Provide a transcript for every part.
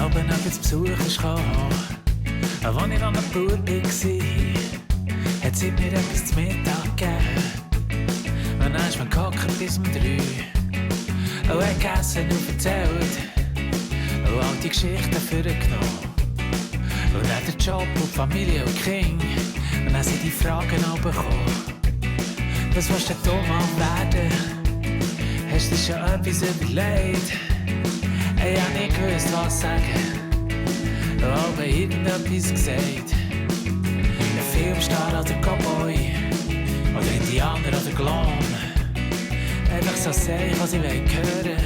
Abend noch zu Besuch kam. Als ich noch ein Bub war, hat sie mir etwas zu Mittag gegeben. Und dann ist man gehockt bis um 3. Und hat gegessen und erzählt. Und all die Geschichten vorgenommen. Und dann der Job und die Familie und Kinder. Und dann sind die Fragen auch bekommen. Was willst du denn mal werden? Hast du dir schon etwas überlegt? Ich hab nicht gewusst, was sagen. Aber irgendetwas gesagt. Ein Filmstar oder Cowboy. Oder Indianer oder Clown. Einfach so sagen, was ich hören will.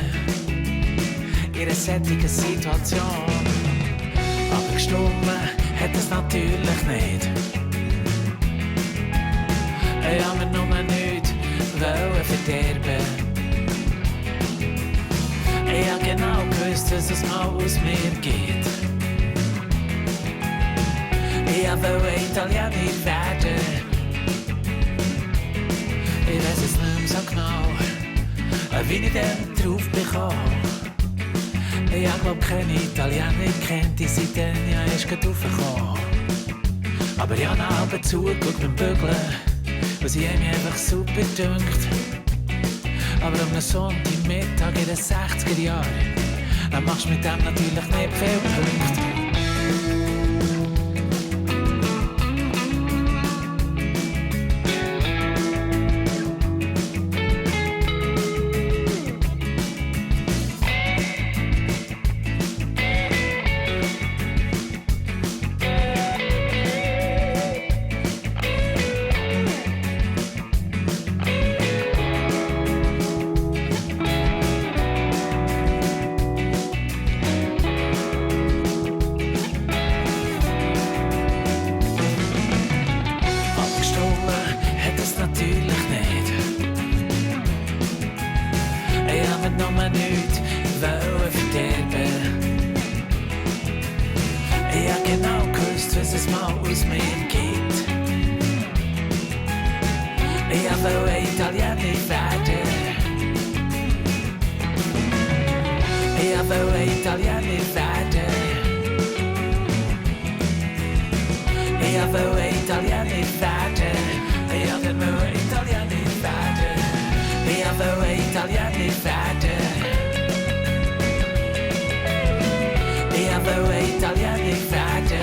In einer solchen Situation. Aber gestummen hat es natürlich nicht. Ich hab mir nur nichts verderben. Ich hab genau gewusst, dass es mal aus mir geht. Ich wollte Italiener werden. Ich weiss es nicht mehr so genau, wie ich dann drauf bekam. Ich hab glaub keine Italiener kennt, die sind dann ja erst raufgekommen. Aber ich hab ab und zu geguckt beim Bügeln, und sie haben mich einfach super gedünkt. Aber am Sunntig Mittag in den 60er-Jahren, dann machst du mit dem natürlich nicht viel Punkte. Italienisch werden.